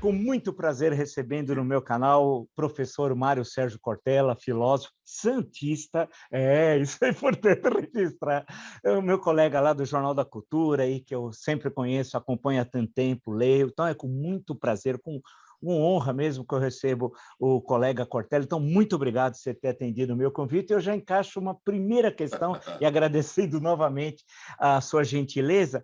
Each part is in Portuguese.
com muito prazer recebendo no meu canal o professor Mário Sérgio Cortella, filósofo santista, isso é importante registrar, é o meu colega lá do Jornal da Cultura, aí, que eu sempre conheço, acompanho há tanto tempo, leio, então é com muito prazer, com uma honra mesmo que eu recebo o colega Cortella. Então, muito obrigado por você ter atendido o meu convite. Eu já encaixo uma primeira questão, e agradecendo novamente a sua gentileza.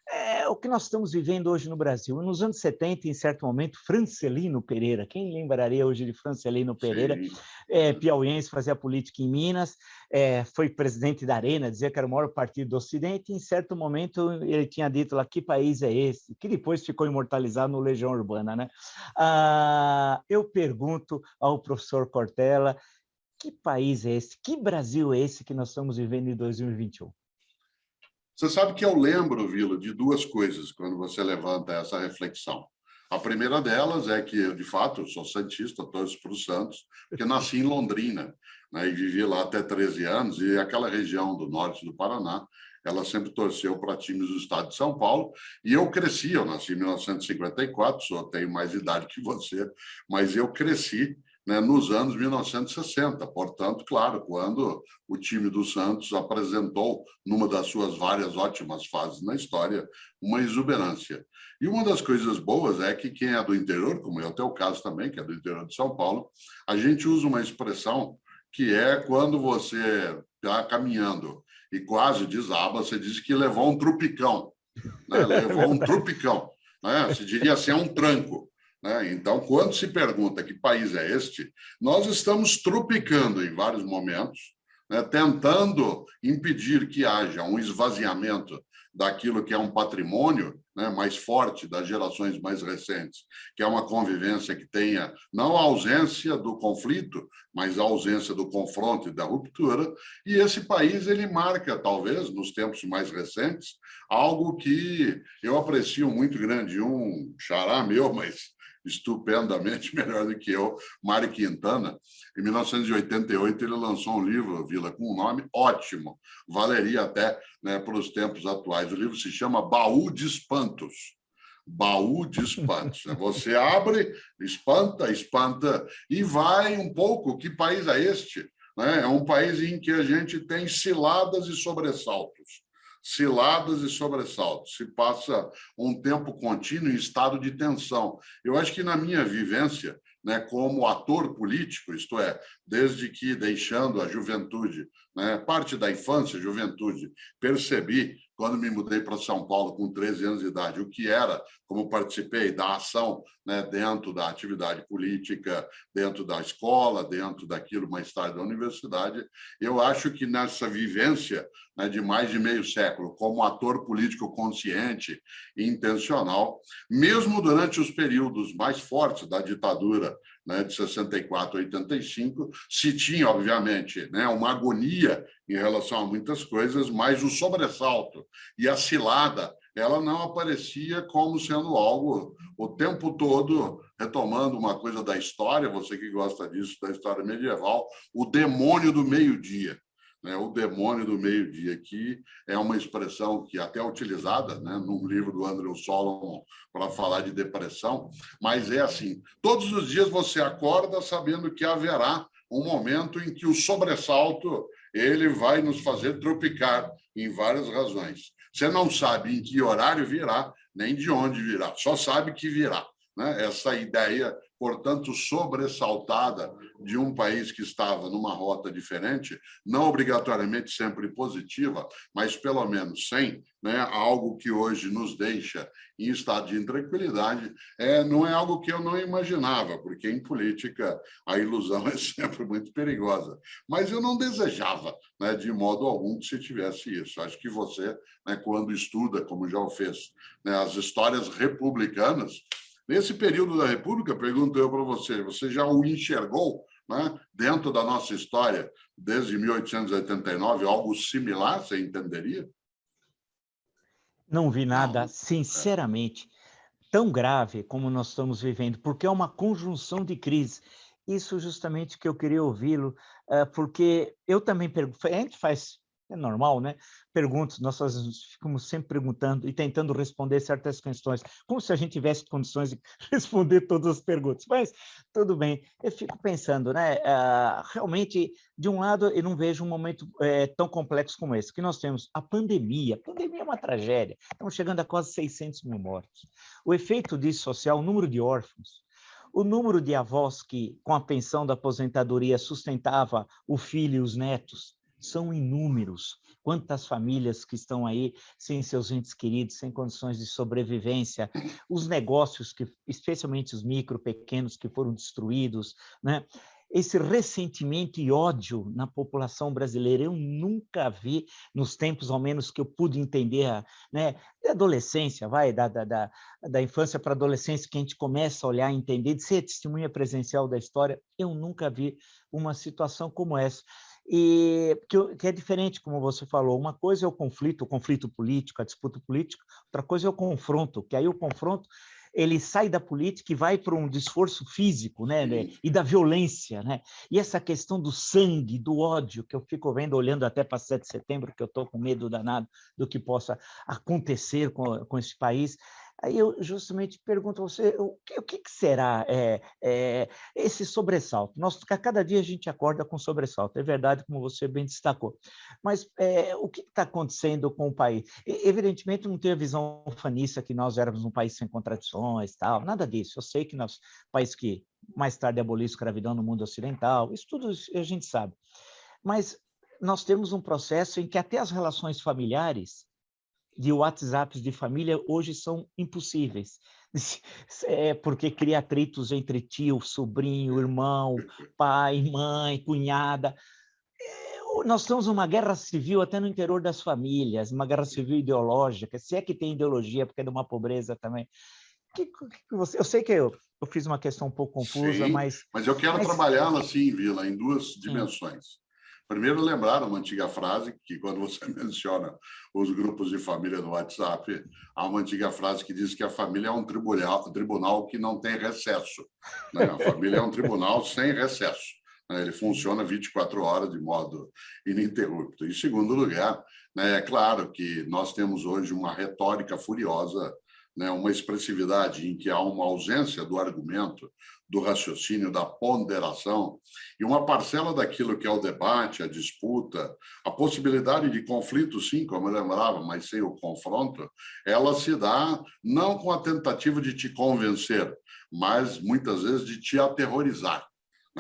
É o que nós estamos vivendo hoje no Brasil. Nos anos 70, em certo momento, Francelino Pereira, quem lembraria hoje de Francelino Pereira, Sim. piauiense, fazia política em Minas, foi presidente da Arena, dizia que era o maior partido do Ocidente, e em certo momento ele tinha dito lá, que país é esse? Que depois ficou imortalizado no Legião Urbana, né? Eu pergunto ao professor Cortella, que país é esse? Que Brasil é esse que nós estamos vivendo em 2021? Você sabe que eu lembro, Vila, de duas coisas quando você levanta essa reflexão. A primeira delas é que eu, de fato, eu sou santista, torço para o Santos, porque nasci em Londrina, né, e vivi lá até 13 anos, e aquela região do norte do Paraná, ela sempre torceu para times do estado de São Paulo, e eu nasci em 1954, só tenho mais idade que você, mas eu cresci, né, nos anos 1960, portanto, claro, quando o time do Santos apresentou, numa das suas várias ótimas fases na história, uma exuberância. E uma das coisas boas é que quem é do interior, como é o teu caso também, que é do interior de São Paulo, a gente usa uma expressão que é quando você está caminhando e quase desaba, você diz que levou um trupicão, né? Levou um trupicão, né? Se diria assim, é um tranco. Né? Então, quando se pergunta que país é este, nós estamos tropicando em vários momentos, né, tentando impedir que haja um esvaziamento daquilo que é um patrimônio, né, mais forte das gerações mais recentes, que é uma convivência que tenha não a ausência do conflito, mas a ausência do confronto e da ruptura. E esse país ele marca, talvez, nos tempos mais recentes, algo que eu aprecio muito grande, um xará meu, mas estupendamente melhor do que eu, Mário Quintana. Em 1988, ele lançou um livro, Vila, com um nome ótimo, valeria até, né, para os tempos atuais. O livro se chama Baú de Espantos. Baú de espantos. Você abre, espanta, espanta, e vai um pouco. Que país é este? É um país em que a gente tem ciladas e sobressaltos. Ciladas e sobressaltos. Se passa um tempo contínuo em estado de tensão. Eu acho que na minha vivência, né, como ator político, isto é, desde que deixando a juventude, né, parte da infância, juventude, percebi, quando me mudei para São Paulo com 13 anos de idade, o que era, como participei da ação, né, dentro da atividade política, dentro da escola, dentro daquilo mais tarde da universidade, eu acho que nessa vivência, né, de mais de meio século, como ator político consciente e intencional, mesmo durante os períodos mais fortes da ditadura, né, de 64 a 85, se tinha, obviamente, né, uma agonia em relação a muitas coisas, mas o sobressalto e a cilada, ela não aparecia como sendo algo o tempo todo, retomando uma coisa da história, você que gosta disso, da história medieval, o demônio do meio-dia. Né, o demônio do meio-dia, que é uma expressão que até é utilizada, né, num livro do Andrew Solomon para falar de depressão, mas é assim, todos os dias você acorda sabendo que haverá um momento em que o sobressalto ele vai nos fazer tropicar em várias razões. Você não sabe em que horário virá, nem de onde virá, só sabe que virá. Né? Essa ideia, portanto, sobressaltada de um país que estava numa rota diferente, não obrigatoriamente sempre positiva, mas pelo menos sem, né, algo que hoje nos deixa em estado de intranquilidade, não é algo que eu não imaginava, porque em política a ilusão é sempre muito perigosa. Mas eu não desejava, né, de modo algum que se tivesse isso. Acho que você, né, quando estuda, como já o fez, né, as histórias republicanas, nesse período da República, pergunto eu para você, você já o enxergou, né, dentro da nossa história, desde 1889, algo similar, você entenderia? Não vi Não, nada, né? sinceramente, tão grave como nós estamos vivendo, porque é uma conjunção de crises. Isso justamente que eu queria ouvi-lo, porque eu também pergunto, a gente faz É normal, né? Perguntas, nós ficamos sempre perguntando e tentando responder certas questões, como se a gente tivesse condições de responder todas as perguntas. Mas tudo bem. Eu fico pensando, né? Realmente, de um lado, eu não vejo um momento tão complexo como esse, que nós temos a pandemia. A pandemia é uma tragédia. Estamos chegando a quase 600 mil mortos. O efeito disso social, o número de órfãos, o número de avós que, com a pensão da aposentadoria, sustentava o filho e os netos, são inúmeros. Quantas famílias que estão aí sem seus entes queridos, sem condições de sobrevivência, os negócios, que, especialmente os micro, pequenos, que foram destruídos, né? Esse ressentimento e ódio na população brasileira, eu nunca vi, nos tempos, ao menos, que eu pude entender, né? Da adolescência, da infância para a adolescência, que a gente começa a olhar e entender, de ser testemunha presencial da história, eu nunca vi uma situação como essa. E que é diferente, como você falou, uma coisa é o conflito político, a disputa política, outra coisa é o confronto, que aí o confronto ele sai da política e vai para um esforço físico, né, e da violência, né? E essa questão do sangue, do ódio, que eu fico vendo, olhando até para 7 de setembro, que eu estou com medo danado do que possa acontecer com esse país. Aí eu justamente pergunto a você, o que será esse sobressalto? A cada dia a gente acorda com sobressalto, é verdade, como você bem destacou. Mas o que está acontecendo com o país? Evidentemente, não tem a visão ufanista que nós éramos um país sem contradições, tal, nada disso. Eu sei que nós, país que mais tarde aboliu a escravidão no mundo ocidental, isso tudo a gente sabe. Mas nós temos um processo em que até as relações familiares de WhatsApps de família hoje são impossíveis, porque cria atritos entre tio, sobrinho, irmão, pai, mãe, cunhada. Nós temos uma guerra civil até no interior das famílias, uma guerra civil ideológica, se é que tem ideologia, porque é de uma pobreza também. Eu sei que eu fiz uma questão um pouco confusa, Sim, mas eu quero trabalhá-la assim, Vila, em duas dimensões. Primeiro, lembrar uma antiga frase, que quando você menciona os grupos de família no WhatsApp, há uma antiga frase que diz que a família é um tribunal que não tem recesso, né? A família é um tribunal sem recesso, né? Ele funciona 24 horas de modo ininterrupto. Em segundo lugar, né, é claro que nós temos hoje uma retórica furiosa, né, uma expressividade em que há uma ausência do argumento, do raciocínio, da ponderação, e uma parcela daquilo que é o debate, a disputa, a possibilidade de conflito, sim, como eu lembrava, mas sem o confronto, ela se dá não com a tentativa de te convencer, mas muitas vezes de te aterrorizar.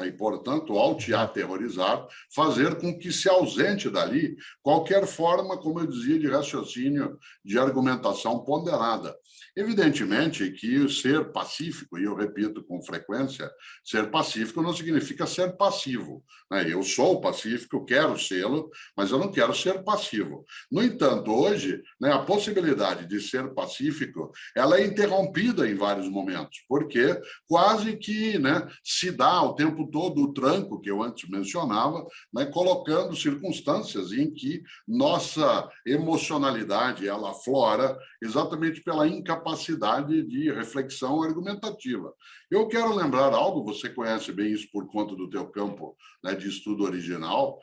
E, portanto, ao te aterrorizar, fazer com que se ausente dali qualquer forma, como eu dizia, de raciocínio, de argumentação ponderada. Evidentemente que ser pacífico, e eu repito com frequência, ser pacífico não significa ser passivo. Eu sou pacífico, quero sê-lo, mas eu não quero ser passivo. No entanto, hoje, a possibilidade de ser pacífico ela é interrompida em vários momentos, porque quase que se dá o tempo todo o tranco que eu antes mencionava, colocando circunstâncias em que nossa emocionalidade ela aflora exatamente pela incapacidade de reflexão argumentativa. Eu quero lembrar algo, você conhece bem isso por conta do teu campo de estudo original,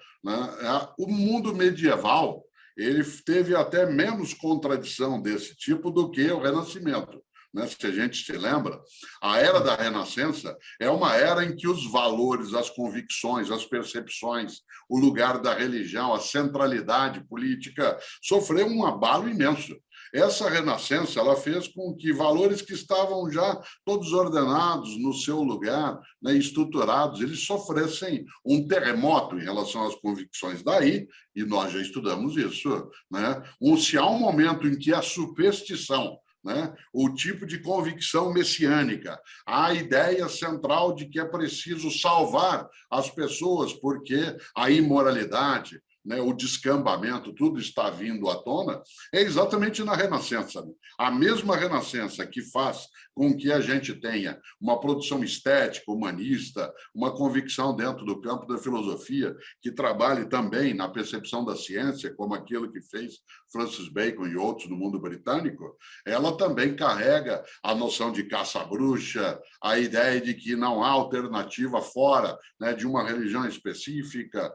o mundo medieval ele teve até menos contradição desse tipo do que o Renascimento. Se a gente se lembra, a era da Renascença é uma era em que os valores, as convicções, as percepções, o lugar da religião, a centralidade política sofreu um abalo imenso. Essa Renascença ela fez com que valores que estavam já todos ordenados no seu lugar, estruturados, eles sofressem um terremoto em relação às convicções. Daí, e nós já estudamos isso, se há um momento em que a superstição, o tipo de convicção messiânica, a ideia central de que é preciso salvar as pessoas porque a imoralidade, o descambamento, tudo está vindo à tona, é exatamente na Renascença. A mesma Renascença que faz com que a gente tenha uma produção estética, humanista, uma convicção dentro do campo da filosofia, que trabalhe também na percepção da ciência, como aquilo que fez Francis Bacon e outros no mundo britânico, ela também carrega a noção de caça-bruxa, a ideia de que não há alternativa fora de uma religião específica.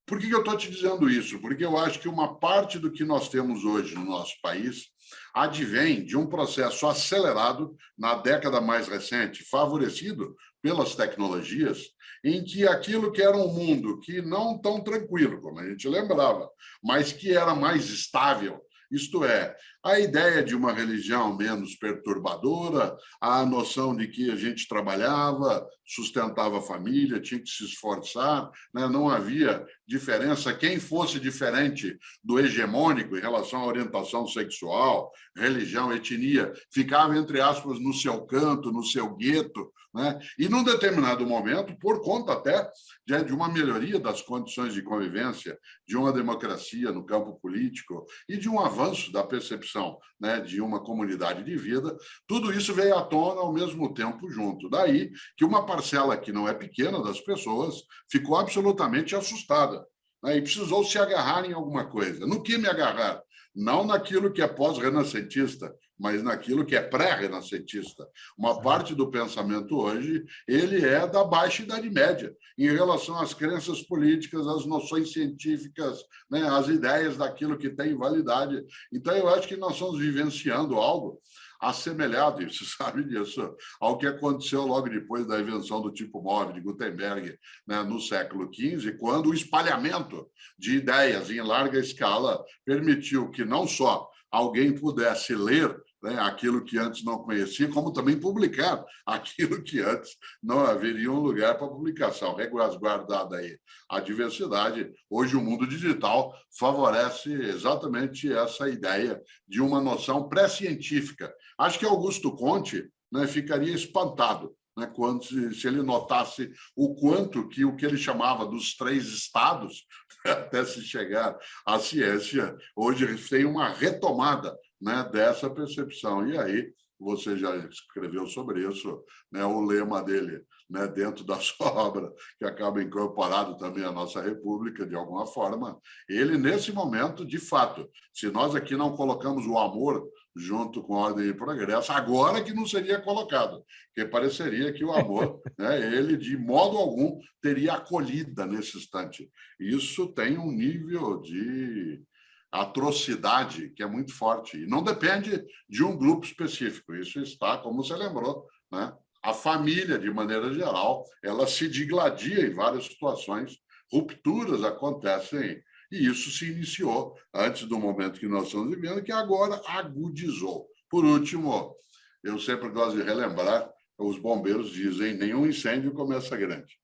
Por que eu estou te dizendo isso? Porque eu acho que uma parte do que nós temos hoje no nosso país advém de um processo acelerado na década mais recente, favorecido pelas tecnologias, em que aquilo que era um mundo que não tão tranquilo, como a gente lembrava, mas que era mais estável, isto é, a ideia de uma religião menos perturbadora, a noção de que a gente trabalhava, sustentava a família, tinha que se esforçar, né? Não havia diferença. Quem fosse diferente do hegemônico em relação à orientação sexual, religião, etnia, ficava, entre aspas, no seu canto, no seu gueto, né? E, num determinado momento, por conta até de uma melhoria das condições de convivência, de uma democracia no campo político e de um avanço da percepção, né, de uma comunidade de vida, tudo isso veio à tona ao mesmo tempo junto. Daí que uma parcela que não é pequena das pessoas ficou absolutamente assustada, né, e precisou se agarrar em alguma coisa. No que me agarrar? Não naquilo que é pós-renascentista, mas naquilo que é pré-renascentista. Uma parte do pensamento hoje, ele é da baixa Idade Média, em relação às crenças políticas, às noções científicas, né, às ideias daquilo que tem validade. Então, eu acho que nós estamos vivenciando algo assemelhado, e você sabe disso, ao que aconteceu logo depois da invenção do tipo móvel de Gutenberg, né, no século XV, quando o espalhamento de ideias em larga escala permitiu que não só alguém pudesse ler, né, aquilo que antes não conhecia, como também publicar aquilo que antes não haveria um lugar para publicação. Resguardada aí a diversidade, hoje o mundo digital favorece exatamente essa ideia de uma noção pré-científica. Acho que Augusto Conte, né, ficaria espantado, né, quando se ele notasse o quanto que o que ele chamava dos 3 estados, até se chegar à ciência, hoje tem uma retomada, né, dessa percepção. E aí, você já escreveu sobre isso, né, o lema dele, né, dentro da sua obra, que acaba incorporado também à nossa República, de alguma forma, ele, nesse momento, de fato, se nós aqui não colocamos o amor junto com a ordem e progresso, agora que não seria colocado, porque pareceria que o amor, né, ele, de modo algum, teria acolhida nesse instante. Isso tem um nível de atrocidade que é muito forte, e não depende de um grupo específico, isso está, como você lembrou, né? A família, de maneira geral, ela se digladia em várias situações, rupturas acontecem, e isso se iniciou antes do momento que nós estamos vivendo, que agora agudizou. Por último, eu sempre gosto de relembrar, os bombeiros dizem, nenhum incêndio começa grande.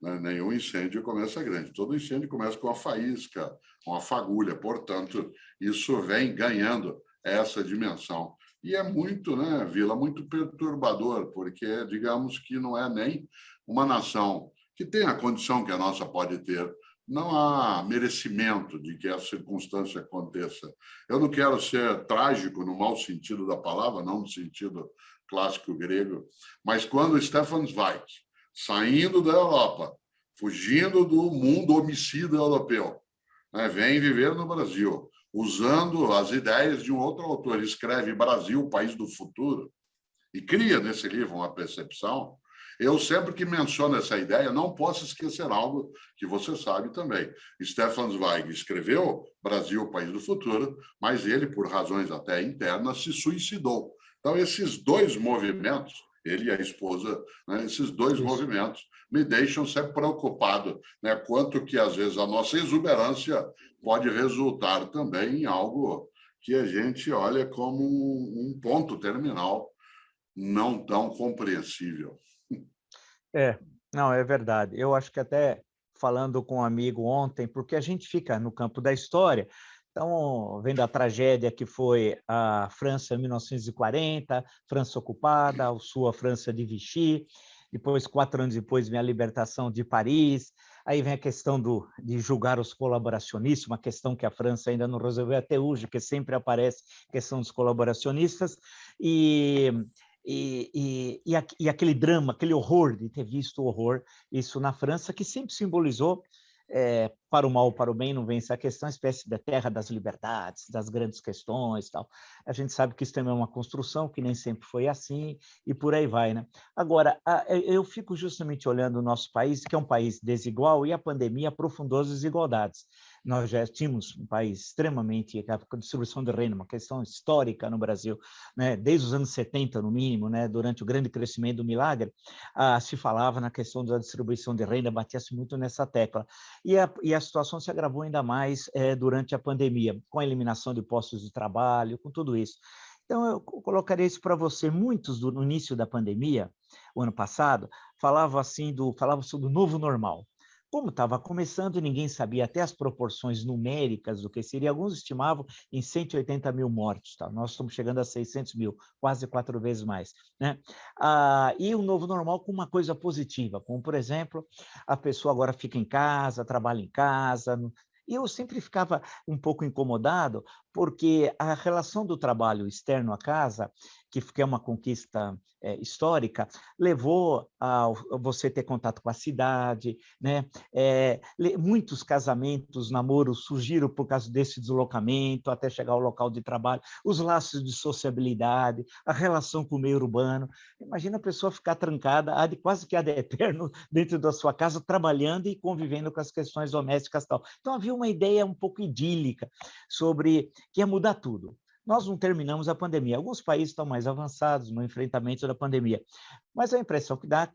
Né? Nenhum incêndio começa grande. Todo incêndio começa com uma faísca, uma fagulha. Portanto, isso vem ganhando essa dimensão. E é muito, né, Vila, muito perturbador, porque, digamos que não é nem uma nação que tem a condição que a nossa pode ter. Não há merecimento de que essa circunstância aconteça. Eu não quero ser trágico no mau sentido da palavra, não no sentido clássico grego, mas quando Stefan Zweig, saindo da Europa, fugindo do mundo homicida europeu, né, vem viver no Brasil, usando as ideias de um outro autor, escreve Brasil, País do Futuro, e cria nesse livro uma percepção. Eu, sempre que menciono essa ideia, não posso esquecer algo que você sabe também. Stefan Zweig escreveu Brasil, País do Futuro, mas ele, por razões até internas, se suicidou. Então, esses dois movimentos, ele e a esposa, né, esses dois movimentos me deixam sempre preocupado, né, quanto que, às vezes, a nossa exuberância pode resultar também em algo que a gente olha como um ponto terminal não tão compreensível. Não, é verdade. Eu acho que até falando com um amigo ontem, porque a gente fica no campo da história, então, vendo a tragédia que foi a França em 1940, França ocupada, o sul, a França de Vichy, depois, 4 anos depois, vem a libertação de Paris, aí vem a questão de julgar os colaboracionistas, uma questão que a França ainda não resolveu até hoje, porque sempre aparece a questão dos colaboracionistas, e aquele drama, aquele horror de ter visto o horror, isso na França, que sempre simbolizou para o mal ou para o bem, não vence a questão, espécie da terra das liberdades, das grandes questões, tal. A gente sabe que isso também é uma construção, que nem sempre foi assim, e por aí vai, né? Agora, eu fico justamente olhando o nosso país, que é um país desigual, e a pandemia aprofundou as desigualdades. Nós já tínhamos um país extremamente, a distribuição de renda, uma questão histórica no Brasil, né? Desde os anos 70, no mínimo, né? Durante o grande crescimento do milagre, se falava na questão da distribuição de renda, batia-se muito nessa tecla. E a situação se agravou ainda mais durante a pandemia, com a eliminação de postos de trabalho, com tudo isso. Então, eu colocaria isso para você. Muitos, no início da pandemia, o ano passado, falavam sobre o novo normal. Como estava começando, ninguém sabia até as proporções numéricas do que seria. Alguns estimavam em 180 mil mortos. Tá? Nós estamos chegando a 600 mil, quase 4 vezes mais. Né? E o novo normal com uma coisa positiva, como, por exemplo, a pessoa agora fica em casa, trabalha em casa. E eu sempre ficava um pouco incomodado, porque a relação do trabalho externo à casa, que é uma conquista histórica, levou a você ter contato com a cidade, né? Muitos casamentos, namoros surgiram por causa desse deslocamento até chegar ao local de trabalho, os laços de sociabilidade, a relação com o meio urbano. Imagina a pessoa ficar trancada, quase que ad eterno, dentro da sua casa, trabalhando e convivendo com as questões domésticas e tal. Então, havia uma ideia um pouco idílica sobre que ia mudar tudo. Nós não terminamos a pandemia. Alguns países estão mais avançados no enfrentamento da pandemia, mas a impressão que dá,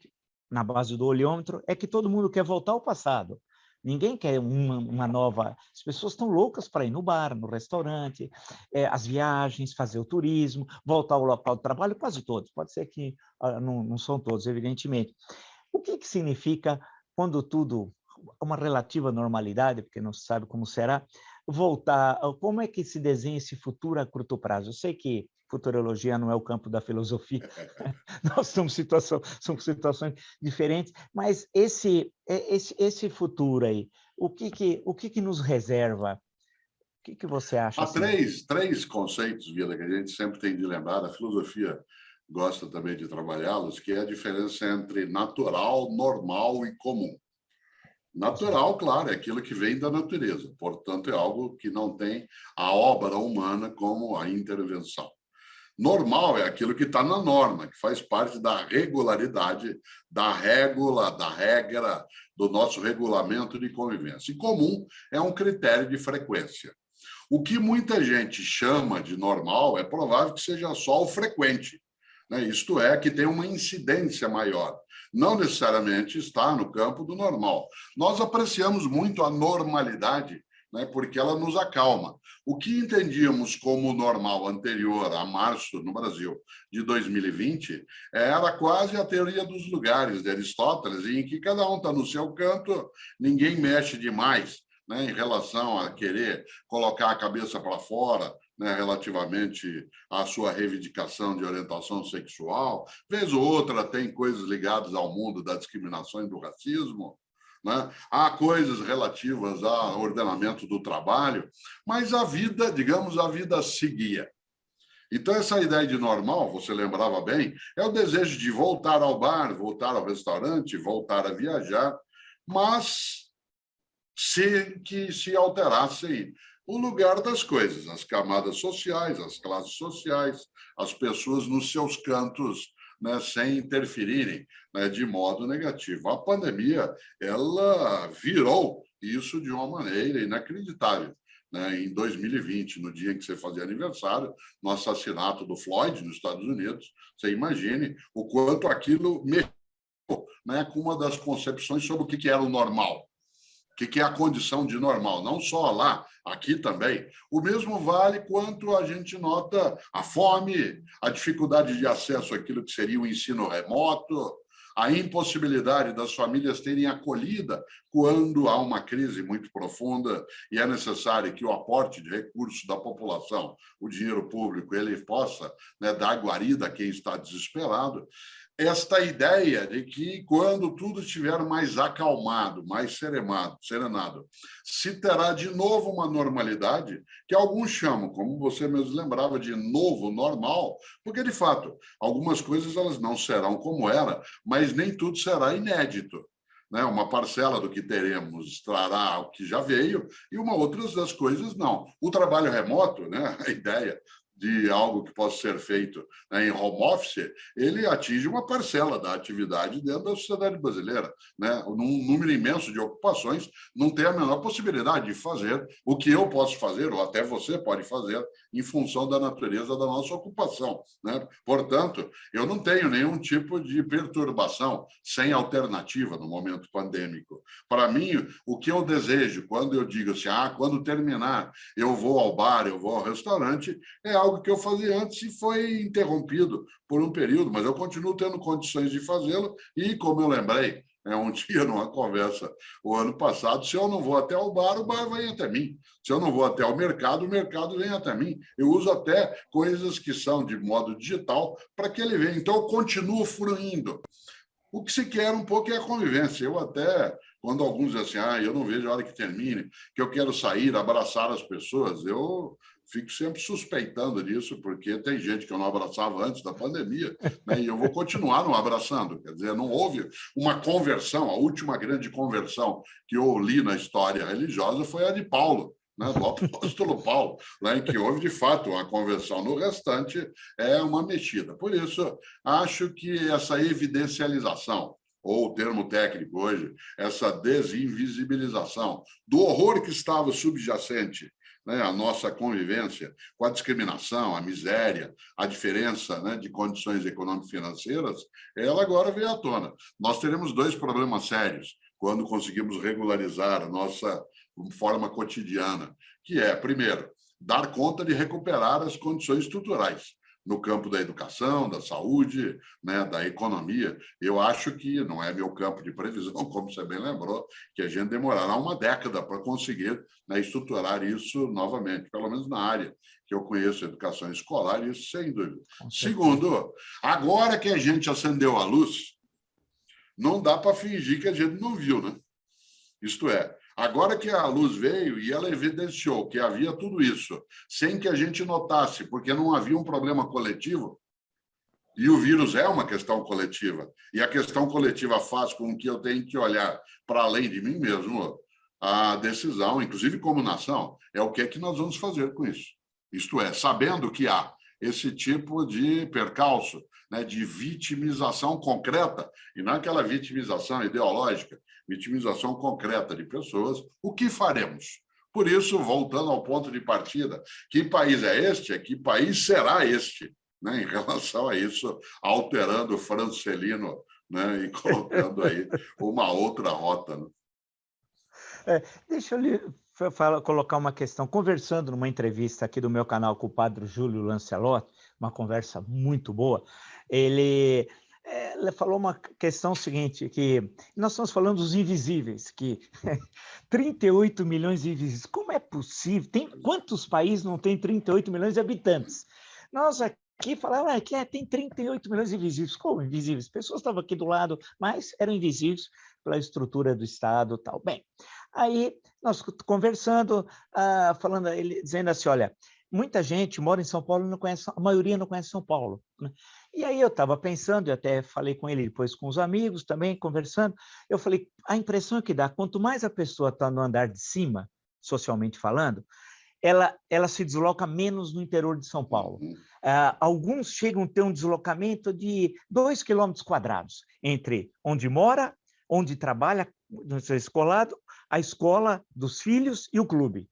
na base do olhômetro, é que todo mundo quer voltar ao passado. Ninguém quer uma nova... As pessoas estão loucas para ir no bar, no restaurante, as viagens, fazer o turismo, voltar ao local de trabalho, quase todos. Pode ser que não são todos, evidentemente. O que significa, quando tudo, uma relativa normalidade, porque não se sabe como será, voltar, como é que se desenha esse futuro a curto prazo? Eu sei que futurologia não é o campo da filosofia, nós somos situações diferentes, mas esse futuro aí, o que nos reserva? O que você acha Há assim? três conceitos, Vila, que a gente sempre tem de lembrar, a filosofia gosta também de trabalhá-los, que é a diferença entre natural, normal e comum. Natural, claro, é aquilo que vem da natureza, portanto, é algo que não tem a obra humana como a intervenção. Normal é aquilo que está na norma, que faz parte da regularidade, da regra, do nosso regulamento de convivência. E comum é um critério de frequência. O que muita gente chama de normal é provável que seja só o frequente, né? Isto é, que tem uma incidência maior. Não necessariamente está no campo do normal. Nós apreciamos muito a normalidade, né, porque ela nos acalma. O que entendíamos como normal anterior a março, no Brasil, de 2020, era quase a teoria dos lugares de Aristóteles, em que cada um está no seu canto, ninguém mexe demais, né, em relação a querer colocar a cabeça para fora, né, relativamente à sua reivindicação de orientação sexual. Vez ou outra tem coisas ligadas ao mundo da discriminação e do racismo, né? Há coisas relativas ao ordenamento do trabalho, mas a vida, digamos, a vida seguia. Então, essa ideia de normal, você lembrava bem, é o desejo de voltar ao bar, voltar ao restaurante, voltar a viajar, mas sem que se alterasse o lugar das coisas, as camadas sociais, as classes sociais, as pessoas nos seus cantos, né, sem interferirem, né, de modo negativo. A pandemia, ela virou isso de uma maneira inacreditável. Né? Em 2020, no dia em que você fazia aniversário, no assassinato do Floyd nos Estados Unidos, você imagine o quanto aquilo mexeu, né, com uma das concepções sobre o que era o normal. O que é a condição de normal? Não só lá, aqui também. O mesmo vale quanto a gente nota a fome, a dificuldade de acesso àquilo que seria o ensino remoto, a impossibilidade das famílias terem acolhida quando há uma crise muito profunda e é necessário que o aporte de recursos da população, o dinheiro público, ele possa, né, dar guarida a quem está desesperado. Esta ideia de que, quando tudo estiver mais acalmado, mais serenado, se terá de novo uma normalidade, que alguns chamam, como você mesmo lembrava, de novo normal, porque, de fato, algumas coisas elas não serão como era, mas nem tudo será inédito. né? Uma parcela do que teremos trará o que já veio e uma outra das coisas não. O trabalho remoto, né? A ideia de algo que possa ser feito, né, em home office, ele atinge uma parcela da atividade dentro da sociedade brasileira, né? Num número imenso de ocupações, não tem a menor possibilidade de fazer o que eu posso fazer, ou até você pode fazer, em função da natureza da nossa ocupação, né? Portanto, eu não tenho nenhum tipo de perturbação sem alternativa no momento pandêmico. Para mim, o que eu desejo, quando eu digo assim, quando terminar, eu vou ao bar, eu vou ao restaurante, é algo que eu fazia antes e foi interrompido por um período, mas eu continuo tendo condições de fazê-lo e, como eu lembrei, um dia, numa conversa, o ano passado, se eu não vou até o bar vem até mim. Se eu não vou até o mercado vem até mim. Eu uso até coisas que são de modo digital para que ele venha. Então, eu continuo fruindo. O que se quer um pouco é a convivência. Eu até, quando alguns dizem assim, eu não vejo a hora que termine, que eu quero sair, abraçar as pessoas, eu fico sempre suspeitando disso, porque tem gente que eu não abraçava antes da pandemia, né? E eu vou continuar não abraçando. Quer dizer, não houve uma conversão. A última grande conversão que eu li na história religiosa foi a de Paulo, né, do apóstolo Paulo, lá em que houve, de fato, uma conversão. No restante, é uma mexida. Por isso, acho que essa evidencialização, ou o termo técnico hoje, essa desinvisibilização do horror que estava subjacente, né, à nossa convivência com a discriminação, a miséria, a diferença, né, de condições econômico-financeiras, ela agora veio à tona. Nós teremos dois problemas sérios quando conseguimos regularizar a nossa forma cotidiana, que é, primeiro, dar conta de recuperar as condições estruturais no campo da educação, da saúde, né, da economia. Eu acho que não é meu campo de previsão, como você bem lembrou, que a gente demorará uma década para conseguir, né, estruturar isso novamente, pelo menos na área que eu conheço, educação escolar, isso sem dúvida. Segundo, agora que a gente acendeu a luz, não dá para fingir que a gente não viu, né? Isto é, agora que a luz veio e ela evidenciou que havia tudo isso, sem que a gente notasse, porque não havia um problema coletivo, e o vírus é uma questão coletiva, e a questão coletiva faz com que eu tenha que olhar para além de mim mesmo. A decisão, inclusive como nação, é o que é que nós vamos fazer com isso. Isto é, sabendo que há esse tipo de percalço, né, de vitimização concreta, e não aquela vitimização ideológica, vitimização concreta de pessoas, o que faremos? Por isso, voltando ao ponto de partida, que país é este? Que país será este? Né, em relação a isso, alterando o Francelino, né, e colocando aí uma outra rota. Né? Deixa eu colocar uma questão. Conversando numa entrevista aqui do meu canal com o padre Júlio Lancelotti, uma conversa muito boa, ele falou uma questão seguinte, que nós estamos falando dos invisíveis, que 38 milhões de invisíveis. Como é possível? Quantos países não têm 38 milhões de habitantes? Nós aqui falamos que tem 38 milhões de invisíveis. Como invisíveis? Pessoas estavam aqui do lado, mas eram invisíveis pela estrutura do Estado e tal. Bem, aí nós conversando, falando, ele dizendo assim, olha, muita gente mora em São Paulo e não conhece, a maioria não conhece São Paulo, né? E aí eu estava pensando, e até falei com ele depois com os amigos também, conversando, eu falei, a impressão que dá, quanto mais a pessoa está no andar de cima, socialmente falando, ela se desloca menos no interior de São Paulo. Alguns chegam a ter um deslocamento de 2 quilômetros quadrados entre onde mora, onde trabalha, no seu escolado, a escola dos filhos e o clube.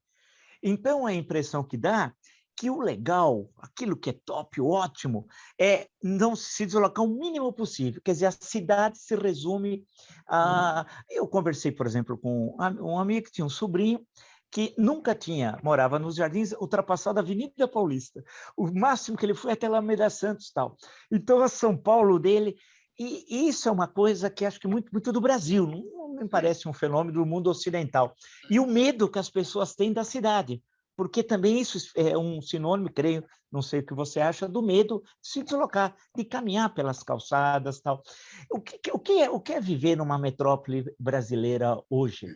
Então, a impressão que dá que o legal, aquilo que é top, o ótimo, é não se deslocar o mínimo possível. Quer dizer, a cidade se resume a... Eu conversei, por exemplo, com um amigo que tinha um sobrinho que nunca morava nos Jardins, ultrapassado a Avenida Paulista. O máximo que ele foi até Alameda Santos e tal. Então, a São Paulo dele... E isso é uma coisa que acho que muito do Brasil, não me parece um fenômeno do mundo ocidental. E o medo que as pessoas têm da cidade, porque também isso é um sinônimo, creio, não sei o que você acha, do medo de se deslocar, de caminhar pelas calçadas, tal. O que é viver numa metrópole brasileira hoje?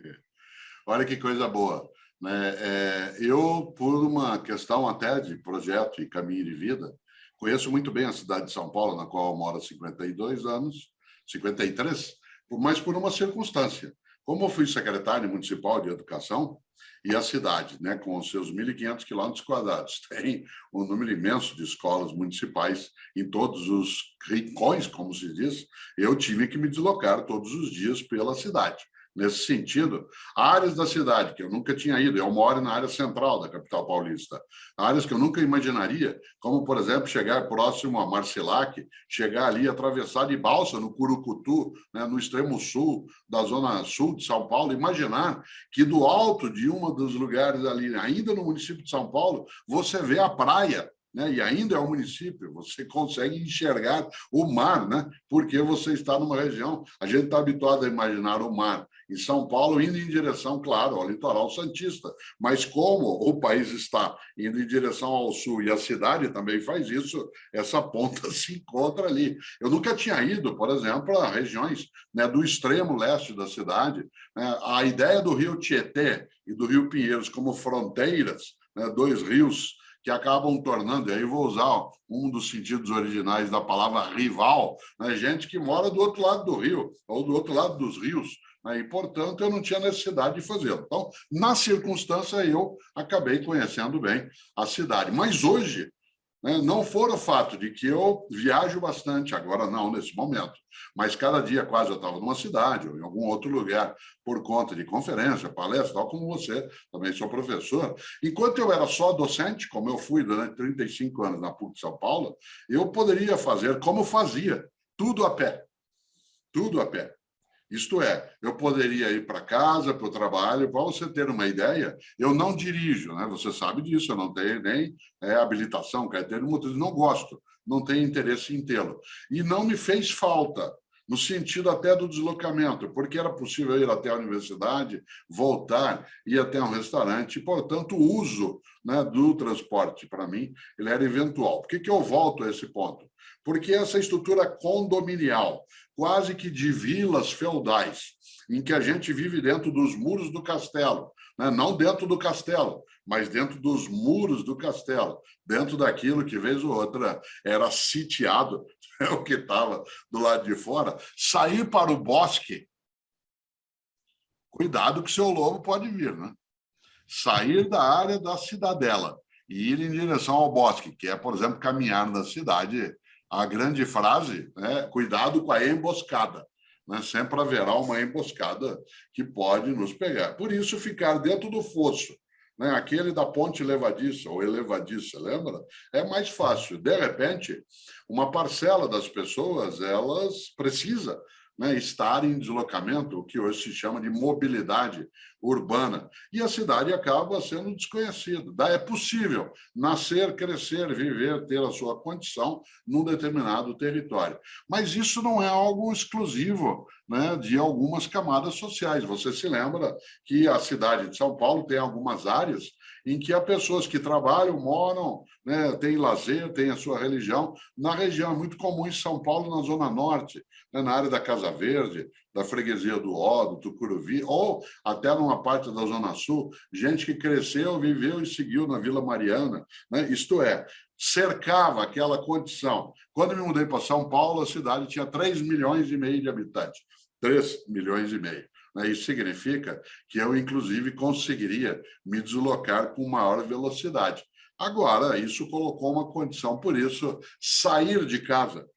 Olha que coisa boa, né? Eu, por uma questão até de projeto e caminho de vida, conheço muito bem a cidade de São Paulo, na qual eu moro há 52 anos, 53, mas por uma circunstância. Como eu fui secretário municipal de educação, e a cidade, né, com os seus 1.500 quilômetros quadrados, tem um número imenso de escolas municipais em todos os rincões, como se diz, eu tive que me deslocar todos os dias pela cidade. Nesse sentido, áreas da cidade que eu nunca tinha ido, eu moro na área central da capital paulista, áreas que eu nunca imaginaria, como, por exemplo, chegar próximo a Marcilac, chegar ali, atravessar de balsa no Curucutu, né, no extremo sul da zona sul de São Paulo, imaginar que do alto de um dos lugares ali, ainda no município de São Paulo, você vê a praia, né? E ainda é um município, você consegue enxergar o mar, né? Porque você está numa região, a gente está habituado a imaginar o mar em São Paulo indo em direção, claro, ao litoral santista, mas como o país está indo em direção ao sul e a cidade também faz isso, essa ponta se encontra ali. Eu nunca tinha ido, por exemplo, a regiões, né, do extremo leste da cidade, né? A ideia do rio Tietê e do rio Pinheiros como fronteiras, né, dois rios que acabam tornando, e aí vou usar um dos sentidos originais da palavra rival, né, gente que mora do outro lado do rio, ou do outro lado dos rios, né, e, portanto, eu não tinha necessidade de fazê-lo. Então, na circunstância, eu acabei conhecendo bem a cidade. Mas hoje, né, não for o fato de que eu viajo bastante, agora não, nesse momento, mas cada dia quase eu estava numa cidade ou em algum outro lugar por conta de conferência, palestra, tal como você, também sou professor. Enquanto eu era só docente, como eu fui durante 35 anos na PUC de São Paulo, eu poderia fazer como fazia, tudo a pé, tudo a pé. Isto é, eu poderia ir para casa, para o trabalho, para você ter uma ideia, eu não dirijo, né? Você sabe disso, eu não tenho nem habilitação, carteira de motorista, não gosto, não tenho interesse em tê-lo. E não me fez falta, no sentido até do deslocamento, porque era possível ir até a universidade, voltar, ir até um restaurante, e, portanto, o uso, né, do transporte, para mim, ele era eventual. Por que eu volto a esse ponto? Porque essa estrutura condominial, quase que de vilas feudais, em que a gente vive dentro dos muros do castelo, né? Não dentro do castelo, mas dentro dos muros do castelo, dentro daquilo que, vez ou outra, era sitiado, é o que estava do lado de fora. Sair para o bosque, cuidado que seu lobo pode vir, né? Sair da área da cidadela e ir em direção ao bosque, que é, por exemplo, caminhar na cidade. A grande frase é cuidado com a emboscada, né? Sempre haverá uma emboscada que pode nos pegar. Por isso, ficar dentro do fosso, né, aquele da ponte levadiça ou elevadiça, lembra? É mais fácil. De repente, uma parcela das pessoas, elas precisa, né, estar em deslocamento, o que hoje se chama de mobilidade urbana, e a cidade acaba sendo desconhecida. É possível nascer, crescer, viver, ter a sua condição num determinado território. Mas isso não é algo exclusivo, né, de algumas camadas sociais. Você se lembra que a cidade de São Paulo tem algumas áreas em que há pessoas que trabalham, moram, né, têm lazer, têm a sua religião. Na região, é muito comum em São Paulo, na Zona Norte, né, na área da Casa Verde, da freguesia do Ó, do Tucuruvi, ou até numa parte da Zona Sul, gente que cresceu, viveu e seguiu na Vila Mariana, né? Isto é, cercava aquela condição. Quando eu me mudei para São Paulo, a cidade tinha 3,5 milhões de habitantes. 3,5 milhões. Isso significa que eu, inclusive, conseguiria me deslocar com maior velocidade. Agora, isso colocou uma condição, por isso, sair de casa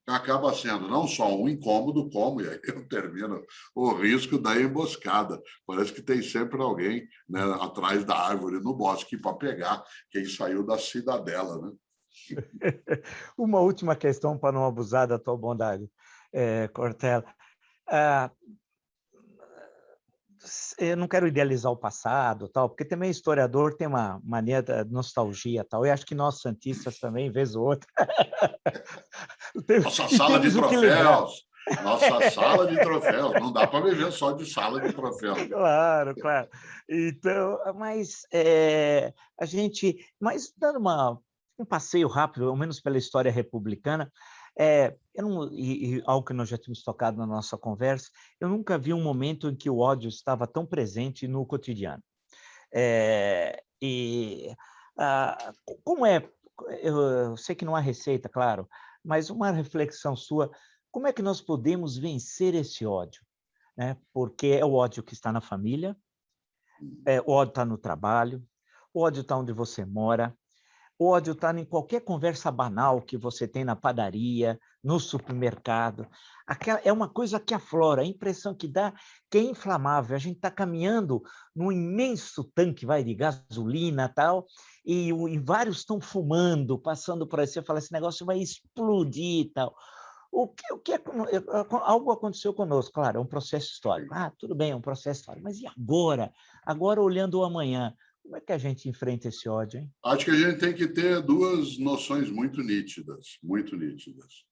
acaba sendo não só um incômodo, como, e aí eu termino, o risco da emboscada. Parece que tem sempre alguém, né, atrás da árvore no bosque para pegar quem saiu da cidadela, né? Uma última questão para não abusar da tua bondade, Cortella. Eu não quero idealizar o passado, tal, porque também historiador tem uma mania da nostalgia, tal. Eu acho que nós santistas também, vez ou outra, Nossa sala de troféus, nossa sala de troféus. Não dá para viver só de sala de troféus. Claro, claro. Então, mas mas dando um passeio rápido, ao menos pela história republicana, algo que nós já tínhamos tocado na nossa conversa, eu nunca vi um momento em que o ódio estava tão presente no cotidiano. Como é? Eu sei que não há receita, claro, mas uma reflexão sua, como é que nós podemos vencer esse ódio? né? Porque é o ódio que está na família, o ódio está no trabalho, o ódio está onde você mora, o ódio está em qualquer conversa banal que você tem na padaria, no supermercado. É uma coisa que aflora, a impressão que dá que é inflamável. A gente está caminhando num imenso tanque de gasolina tal, e vários estão fumando, passando por aí. Você fala, esse negócio vai explodir e tal. Algo aconteceu conosco, claro, é um processo histórico. Ah, tudo bem, é um processo histórico, mas e agora? Agora, olhando o amanhã, como é que a gente enfrenta esse ódio, hein? Acho que a gente tem que ter duas noções muito nítidas, muito nítidas.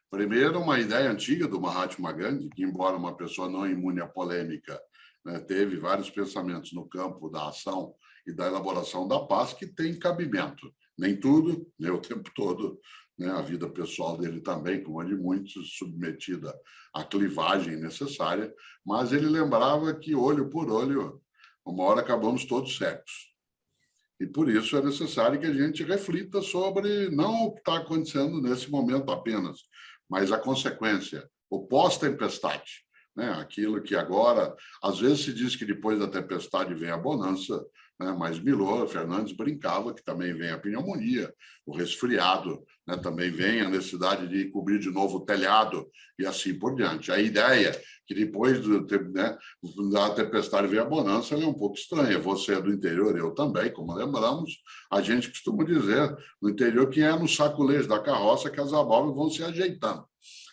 Primeiro, uma ideia antiga do Mahatma Gandhi, que, embora uma pessoa não imune à polêmica, né, teve vários pensamentos no campo da ação e da elaboração da paz que tem cabimento. Nem tudo, nem o tempo todo, né, a vida pessoal dele também, como a de muitos, submetida à clivagem necessária, mas ele lembrava que, olho por olho, uma hora acabamos todos cegos. E por isso é necessário que a gente reflita sobre não o que está acontecendo nesse momento apenas, mas a consequência, o pós-tempestade, né? Aquilo que agora, às vezes se diz que depois da tempestade vem a bonança, né? Mas Milor Fernandes brincava que também vem a pneumonia, o resfriado, né? Também vem a necessidade de cobrir de novo o telhado e assim por diante. A ideia que depois né, da tempestade vem a bonança, ela é um pouco estranha. Você é do interior, eu também, como lembramos, a gente costuma dizer no interior que é no saculejo da carroça que as abóboras vão se ajeitando.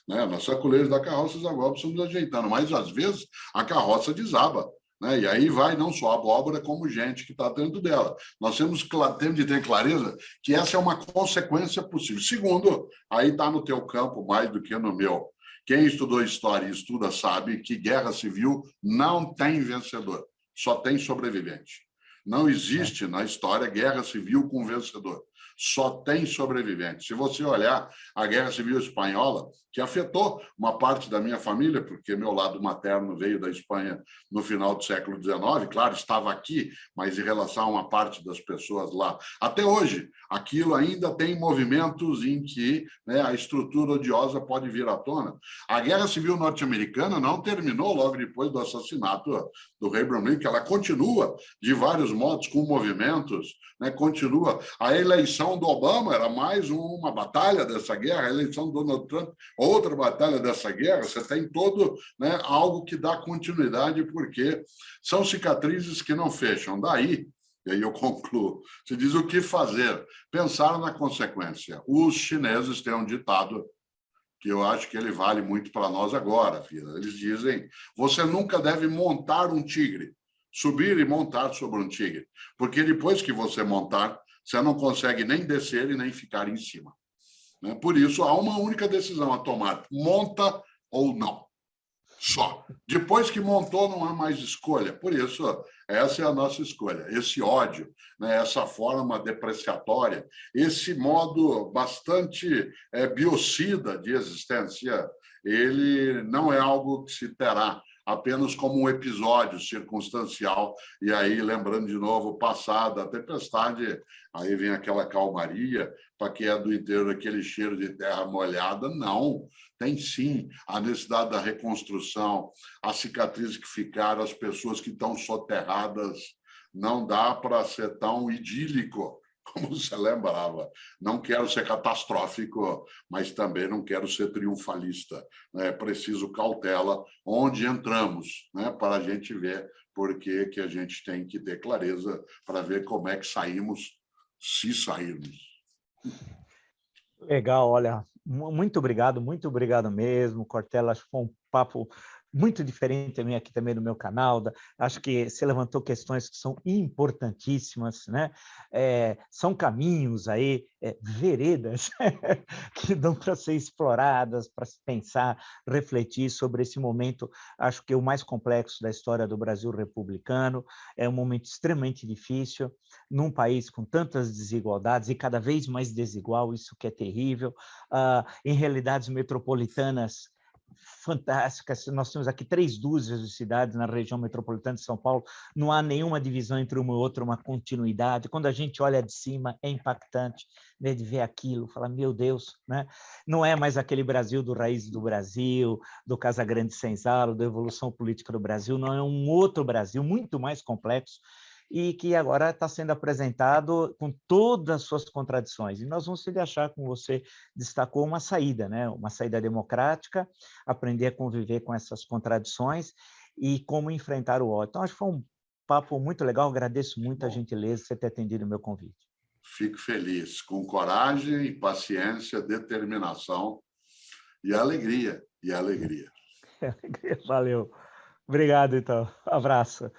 Né? No saculejo da carroça, as abóboras vão se ajeitando, mas às vezes a carroça desaba. Né? E aí vai não só a abóbora, como gente que está dentro dela. Nós temos de ter clareza que essa é uma consequência possível. Segundo, aí está no teu campo mais do que no meu. Quem estudou história e estuda sabe que guerra civil não tem vencedor, só tem sobrevivente. Não existe na história guerra civil com vencedor. Só tem sobrevivente. Se você olhar a Guerra Civil Espanhola, que afetou uma parte da minha família, porque meu lado materno veio da Espanha no final do século XIX, claro, estava aqui, mas em relação a uma parte das pessoas lá. Até hoje, aquilo ainda tem movimentos em que, né, a estrutura odiosa pode vir à tona. A Guerra Civil Norte-Americana não terminou logo depois do assassinato do Abraham Lincoln, ela continua de vários modos com movimentos, né, continua. A eleição do Obama era mais uma batalha dessa guerra, a eleição do Donald Trump, outra batalha dessa guerra. Você tem todo, né, algo que dá continuidade, porque são cicatrizes que não fecham. Daí, e aí eu concluo, se diz o que fazer, pensar na consequência. Os chineses têm um ditado que eu acho que ele vale muito para nós agora, filha. Eles dizem, você nunca deve montar um tigre, subir e montar sobre um tigre, porque depois que você montar, você não consegue nem descer e nem ficar em cima. Por isso, há uma única decisão a tomar, monta ou não. Só. Depois que montou, não há mais escolha. Por isso, essa é a nossa escolha. Esse ódio, né, essa forma depreciatória, esse modo bastante biocida de existência, ele não é algo que se terá apenas como um episódio circunstancial. E aí, lembrando de novo o passado, a tempestade, aí vem aquela calmaria, para quem é do interior, aquele cheiro de terra molhada. Não, tem sim a necessidade da reconstrução, as cicatrizes que ficaram, as pessoas que estão soterradas. Não dá para ser tão idílico como você lembrava. Não quero ser catastrófico, mas também não quero ser triunfalista. É preciso cautela onde entramos, né, para a gente ver por que a gente tem que ter clareza para ver como é que saímos, se sairmos. Legal, olha, muito obrigado mesmo, Cortella. Acho que foi um papo muito diferente também aqui também no meu canal. Acho que você levantou questões que são importantíssimas, né? São caminhos aí, veredas que dão para ser exploradas, para se pensar, refletir sobre esse momento. Acho que é o mais complexo da história do Brasil republicano. É um momento extremamente difícil num país com tantas desigualdades e cada vez mais desigual, isso que é terrível. Em realidades metropolitanas fantástica. Nós temos aqui 3 dúzias de cidades na região metropolitana de São Paulo, não há nenhuma divisão entre uma e outra, uma continuidade. Quando a gente olha de cima, é impactante, né, de ver aquilo, falar, meu Deus, né? Não é mais aquele Brasil do Raiz do Brasil, do Casagrande Senzalo, da evolução política do Brasil, não, é um outro Brasil, muito mais complexo, e que agora está sendo apresentado com todas as suas contradições. E nós vamos se achar, como você destacou, uma saída, né? Uma saída democrática, aprender a conviver com essas contradições e como enfrentar o ódio. Então, acho que foi um papo muito legal, agradeço muito a gentileza de você ter atendido o meu convite. Fico feliz, com coragem, paciência, determinação e alegria, e alegria. Valeu. Obrigado, então. Abraço.